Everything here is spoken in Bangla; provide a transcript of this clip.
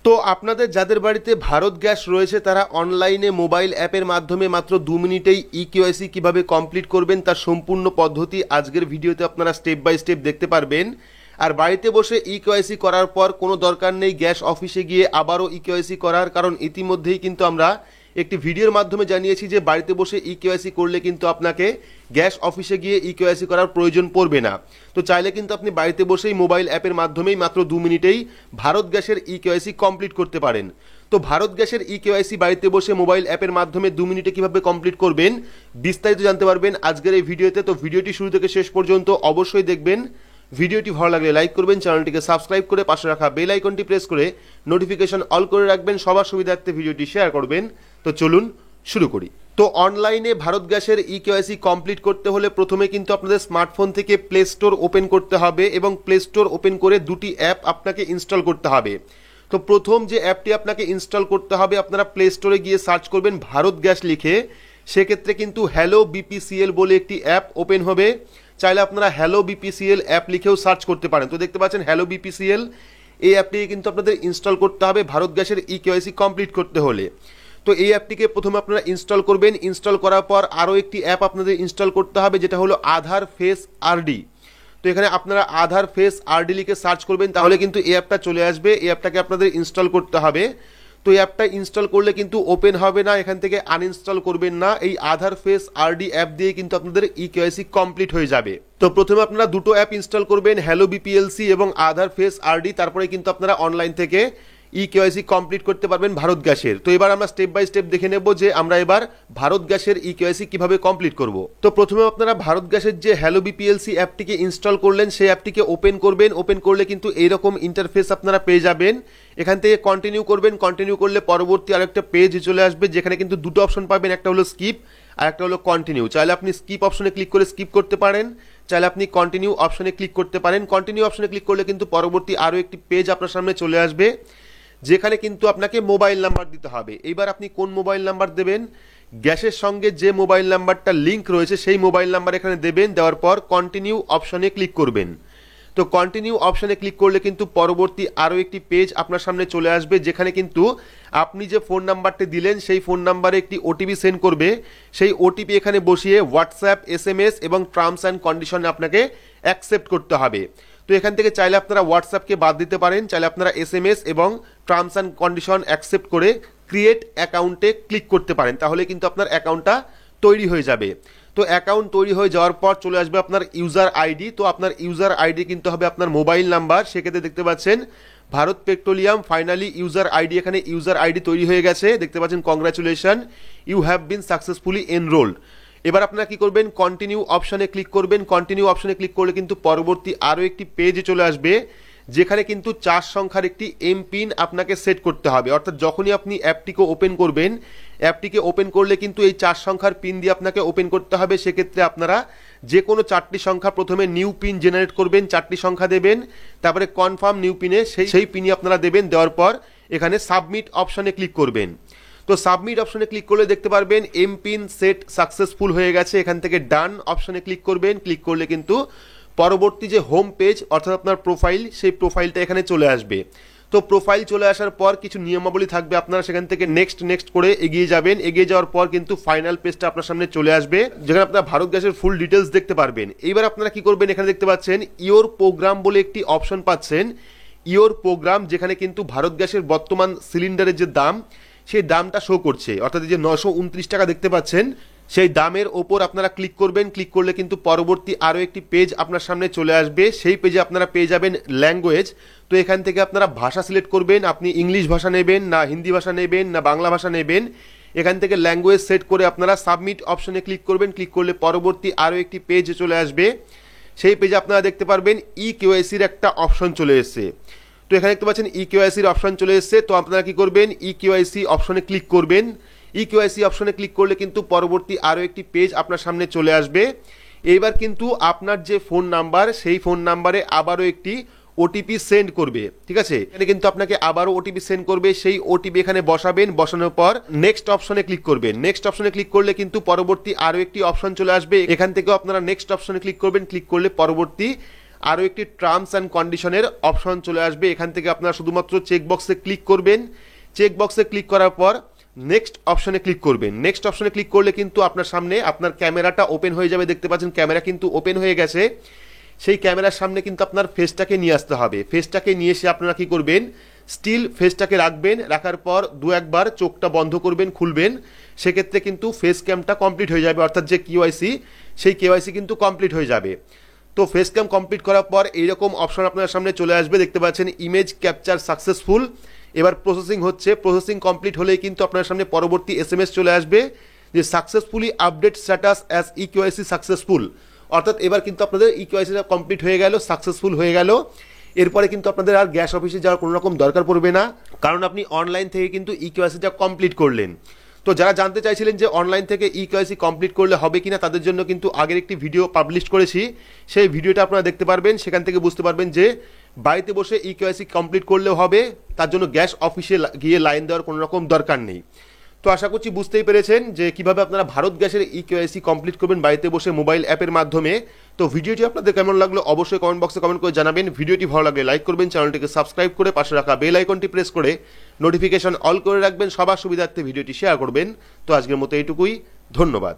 তো আপনাদের যাদের বাড়িতে ভারত গ্যাস রয়েছে তারা অনলাইনে মোবাইল অ্যাপের মাধ্যমে মাত্র 2 মিনিটেই ইকেওয়াইসি কিভাবে কমপ্লিট করবেন তার সম্পূর্ণ পদ্ধতি আজকের ভিডিওতে আপনারা স্টেপ বাই স্টেপ দেখতে পারবেন। আর বাড়িতে বসে ইকেওয়াইসি করার পর কোনো দরকার নেই গ্যাস অফিসে গিয়ে আবারও ইকেওয়াইসি করার, কারণ ইতিমধ্যেই কিন্তু আমরা একটি ভিডিওর মাধ্যমে জানিয়েছি যে বাড়িতে বসে ইকেওয়াইসি করলে কিন্তু আপনাকে গ্যাস অফিসে গিয়ে ইকেওয়াইসি করার প্রয়োজন পড়বে না। তো চাইলে কিন্তু আপনি বাড়িতে বসেই মোবাইল অ্যাপের মাধ্যমেই মাত্র 2 মিনিটেই ভারত গ্যাসের ইকেওয়াইসি কমপ্লিট করতে পারেন। তো ভারত গ্যাসের ইকেওয়াইসি বাড়িতে বসে মোবাইল অ্যাপের মাধ্যমে 2 মিনিটে কিভাবে কমপ্লিট করবেন বিস্তারিত জানতে পারবেন আজকের এই ভিডিওতে। তো ভিডিওটি শুরু থেকে শেষ পর্যন্ত অবশ্যই দেখবেন। ভিডিওটি ভালো লাগলে লাইক করবেন, চ্যানেলটিকে সাবস্ক্রাইব করে পাশে রাখা বেল আইকনটি প্রেস করে নোটিফিকেশন অল করে রাখবেন, সবার সুবিধার্থে ভিডিওটি শেয়ার করবেন। তো চলুন শুরু করি। তো অনলাইনে ভারত গ্যাসের ইকেওয়াইসি কমপ্লিট করতে হলে প্রথমে কিন্তু আপনাদের স্মার্টফোন থেকে প্লে স্টোর ওপেন করতে হবে এবং প্লে স্টোর ওপেন করে দুটি অ্যাপ আপনাকে ইনস্টল করতে হবে। তো প্রথম যে অ্যাপটি আপনাকে ইনস্টল করতে হবে, আপনারা প্লে স্টোরে গিয়ে সার্চ করবেন ভারত গ্যাস লিখে, সেক্ষেত্রে কিন্তু হ্যালো বিপিসিএল বলে একটি অ্যাপ ওপেন হবে। চাইলে আপনারা হ্যালো বিপিসিএল অ্যাপ লিখেও সার্চ করতে পারেন। তো দেখতে পাচ্ছেন হ্যালো বিপিসিএল, এই অ্যাপটিকে কিন্তু আপনাদের ইনস্টল করতে হবে ভারত গ্যাসের ইকেওয়াইসি কমপ্লিট করতে হলে। তো এই অ্যাপটিকে প্রথমে আপনারা ইনস্টল করবেন। ইনস্টল করার পর আরও একটি অ্যাপ আপনাদের ইনস্টল করতে হবে যেটা হলো আধার ফেস আরডি। তো এখানে আপনারা আধার ফেস আরডি লিখে সার্চ করবেন, তাহলে কিন্তু এই অ্যাপটা চলে আসবে। এই অ্যাপটাকে আপনাদের ইনস্টল করতে হবে। তো এই অ্যাপটা ইনস্টল করলে কিন্তু ওপেন হবে না, এখান থেকে আনইনস্টল করবেন না। এই আধার ফেস আরডি অ্যাপ দিয়ে কিন্তু আপনাদের ইকেওয়াইসি কমপ্লিট হয়ে যাবে। তো প্রথমে আপনারা দুটো অ্যাপ ইনস্টল করবেন, হ্যালো বিপিএলসি এবং আধার ফেস আরডি, তারপরে কিন্তু আপনারা অনলাইন থেকে ইকেওয়াইসি কমপ্লিট করতে পারবেন ভারত গ্যাসের। তো এবার আমরা স্টেপ বাই স্টেপ দেখে নেব যে আমরা এবার ভারত গ্যাসের ইকেওয়াইসি কিভাবে কমপ্লিট করব। তো প্রথমে আপনারা ভারত গ্যাসের যে হ্যালো বিপিএলসি অ্যাপটিকে ইনস্টল করলেন সেই অ্যাপটিকে ওপেন করবেন। ওপেন করলে কিন্তু এইরকম ইন্টারফেস আপনারা পেয়ে যাবেন। এখান থেকে কন্টিনিউ করবেন। কন্টিনিউ করলে পরবর্তী আরেকটা পেজ চলে আসবে যেখানে কিন্তু দুটো অপশন পাবেন, একটা হলো স্কিপ আর একটা হলো কন্টিনিউ। চাইলে আপনি স্কিপ অপশনে ক্লিক করে স্কিপ করতে পারেন, চাইলে আপনি কন্টিনিউ অপশনে ক্লিক করতে পারেন। কন্টিনিউ অপশনে ক্লিক করলে কিন্তু পরবর্তী আরও একটি পেজ আপনার সামনে চলে আসবে যেখানে কিন্তু আপনাকে মোবাইল নাম্বার দিতে হবে। এইবার আপনি কোন মোবাইল নাম্বার দেবেন, গ্যাসের সঙ্গে যে মোবাইল নাম্বারটা লিঙ্ক রয়েছে সেই মোবাইল নাম্বার এখানে দেবেন। দেওয়ার পর কন্টিনিউ অপশনে ক্লিক করবেন। তো কন্টিনিউ অপশনে ক্লিক করলে কিন্তু পরবর্তী আরও একটি পেজ আপনার সামনে চলে আসবে যেখানে কিন্তু আপনি যে ফোন নাম্বারটি দিলেন সেই ফোন নাম্বারে একটি ওটিপি সেন্ড করবে। সেই ওটিপি এখানে বসিয়ে হোয়াটসঅ্যাপ, এসএমএস এবং টার্মস অ্যান্ড কন্ডিশনে আপনাকে অ্যাকসেপ্ট করতে হবে। তো এখান থেকে চাইলে আপনারা হোয়াটসঅ্যাপকে বাদ দিতে পারেন, চাইলে আপনারা এসএমএস এবং টার্মস অ্যান্ড কন্ডিশন অ্যাকসেপ্ট করে ক্রিয়েট অ্যাকাউন্টে ক্লিক করতে পারেন, তাহলে কিন্তু আপনার অ্যাকাউন্টটা তৈরি হয়ে যাবে। তো অ্যাকাউন্ট তৈরি হয়ে যাওয়ার পর চলে আসবে আপনার ইউজার আইডি। তো আপনার ইউজার আইডি কিন্তু হবে আপনার মোবাইল নাম্বার। সেক্ষেত্রে দেখতে পাচ্ছেন Bharat petroleum finally user ID, এখানে ইউজার আইডি তৈরি হয়ে গেছে। দেখতে পাচ্ছেন congratulation, you have been successfully enrolled. এবার আপনারা কি করবেন, কন্টিনিউ অপশনে ক্লিক করবেন। কন্টিনিউ অপশনে ক্লিক করলে কিন্তু পরবর্তী আরও একটি পেজ চলে আসবে যেখানে কিন্তু 4 সংখ্যার একটি এমপিন আপনাকে সেট করতে হবে। অর্থাৎ যখনই আপনি অ্যাপটিকে ওপেন করবেন, অ্যাপটিকে ওপেন করলে কিন্তু এই 4 সংখ্যার পিন দিয়ে আপনাকে ওপেন করতে হবে। সেক্ষেত্রে আপনারা যে কোনো 4টি সংখ্যা প্রথমে নিউ পিন জেনারেট করবেন, 4টি সংখ্যা দেবেন, তারপরে কনফার্ম নিউ পিনে সেই পিনই আপনারা দেবেন। দেওয়ার পর এখানে সাবমিট অপশনে ক্লিক করবেন। তো সাবমিট অপশনে ক্লিক করলে দেখতে পারবেন এমপিন সেট সাকসেসফুল হয়ে গেছে। এখান থেকে ডান অপশনে ক্লিক করবেন। ক্লিক করলে কিন্তু পরবর্তী যে হোম পেজ অর্থাৎ আপনার প্রোফাইল, সেই প্রোফাইলটা এখানে চলে আসবে। তো প্রোফাইল চলে আসার পর কিছু নিয়মাবলী থাকবে, আপনারা সেখান থেকে নেক্সট নেক্সট করে এগিয়ে যাবেন। এগিয়ে যাওয়ার পর কিন্তু ফাইনাল পেজটা আপনার সামনে চলে আসবে যেখানে আপনারা ভারত গ্যাসের ফুল ডিটেলস দেখতে পারবেন। এইবার আপনারা কি করবেন, এখানে দেখতে পাচ্ছেন ইওর প্রোগ্রাম বলে একটি অপশন পাচ্ছেন। ইওর প্রোগ্রাম, যেখানে কিন্তু ভারত গ্যাসের বর্তমান সিলিন্ডারের যে দাম সেই দামটা শো করছে, অর্থাৎ যে 929 টাকা দেখতে পাচ্ছেন সেই দামের ওপর আপনারা ক্লিক করবেন। ক্লিক করলে কিন্তু পরবর্তী আরও একটি পেজ আপনার সামনে চলে আসবে। সেই পেজে আপনারা পেয়ে যাবেন ল্যাঙ্গুয়েজ। তো এখান থেকে আপনারা ভাষা সিলেক্ট করবেন, আপনি ইংলিশ ভাষা নেবেন না হিন্দি ভাষা নেবেন না বাংলা ভাষা নেবেন। এখান থেকে ল্যাঙ্গুয়েজ সেট করে আপনারা সাবমিট অপশনে ক্লিক করবেন। ক্লিক করলে পরবর্তী আরও একটি পেজ চলে আসবে। সেই পেজে আপনারা দেখতে পারবেন ইকেওয়াইসির একটা অপশন চলে এসেছে। তো এখানে দেখতে পাচ্ছেন ইকেওয়াইসির অপশন চলে এসেছে। তো আপনারা কি করবেন, ইকেওয়াইসি অপশনে ক্লিক করবেন। ইকেওয়াইসি অপশনে ক্লিক করলে কিন্তু পরবর্তী আরও একটি পেজ আপনার সামনে চলে আসবে। এইবার কিন্তু আপনার যে ফোন নাম্বার সেই ফোন নাম্বারে আবারও একটি ওটিপি সেন্ড করবে, ঠিক আছে। এখানে কিন্তু আপনাকে আবারও ওটিপি সেন্ড করবে, সেই ওটিপি এখানে বসাবেন। বসানোর পর নেক্সট অপশনে ক্লিক করবেন। নেক্সট অপশনে ক্লিক করলে কিন্তু পরবর্তী আরও একটি অপশন চলে আসবে। এখান থেকেও আপনারা নেক্সট অপশনে ক্লিক করবেন। ক্লিক করলে পরবর্তী আরও একটি টার্মস অ্যান্ড কন্ডিশনের অপশন চলে আসবে। এখান থেকে আপনারা শুধুমাত্র চেকবক্সে ক্লিক করবেন। চেকবক্সে ক্লিক করার পর নেক্সট অপশনে ক্লিক করবেন। নেক্সট অপশনে ক্লিক করলে কিন্তু আপনার সামনে আপনার ক্যামেরাটা ওপেন হয়ে যাবে। দেখতে পাচ্ছেন ক্যামেরা কিন্তু ওপেন হয়ে গেছে। সেই ক্যামেরার সামনে কিন্তু আপনার ফেসটাকে নিয়ে আসতে হবে। ফেসটাকে নিয়ে এসে আপনারা কি করবেন, স্টিল ফেসটাকে রাখবেন। রাখার পর দু একবার চোখটা বন্ধ করবেন, খুলবেন। সেক্ষেত্রে কিন্তু ফেস ক্যামটা কমপ্লিট হয়ে যাবে, অর্থাৎ যে কেওয়াইসি সেই কেওয়াইসি কিন্তু কমপ্লিট হয়ে যাবে। তো ফেস ক্যাম কমপ্লিট করার পর এইরকম অপশন আপনার সামনে চলে আসবে। দেখতে পাচ্ছেন ইমেজ ক্যাপচার সাকসেসফুল। এবার প্রসেসিং হচ্ছে। প্রসেসিং কমপ্লিট হলেই কিন্তু আপনার সামনে পরবর্তী এসএমএস চলে আসবে যে successfully update status as eKYC successful. অর্থাৎ এবার কিন্তু আপনাদের ইকেওয়াইসিটা কমপ্লিট হয়ে গেল, সাকসেসফুল হয়ে গেল। এরপরে কিন্তু আপনাদের আর গ্যাস অফিসে যাওয়ার কোনো রকম দরকার পড়বে না, কারণ আপনি অনলাইন থেকে কিন্তু ইকেওয়াইসিটা কমপ্লিট করলেন। তো যারা জানতে চাইছিলেন যে অনলাইন থেকে ইকেওয়াইসি কমপ্লিট করলে হবে কিনা, তাদের জন্য কিন্তু আগের একটি ভিডিও পাবলিশ করেছি। সেই ভিডিওটা আপনারা দেখতে পারবেন। সেখান থেকে বুঝতে পারবেন যে বাড়িতে বসে ইকেওয়াইসি কমপ্লিট করলেও হবে, তার জন্য গ্যাস অফিসে গিয়ে লাইন দেওয়ার কোনো রকম দরকার নেই। তো আশা করছি বুঝতেই পেরেছেন যে কিভাবে আপনারা ভারত গ্যাসের ইকেওয়াইসি কমপ্লিট করবেন বাড়িতে বসে মোবাইল অ্যাপের মাধ্যমে। তো ভিডিওটি আপনাদের কেমন লাগলো অবশ্যই কমেন্ট বক্সে কমেন্ট করে জানাবেন। ভিডিওটি ভালো লাগলে লাইক করবেন, চ্যানেলটিকে সাবস্ক্রাইব করে পাশে রাখা বেল আইকনটি প্রেস করে নোটিফিকেশন অল করে রাখবেন। সবার সুবিধার্থে ভিডিওটি শেয়ার করবেন। তো আজকের মতো এইটুকুই, ধন্যবাদ।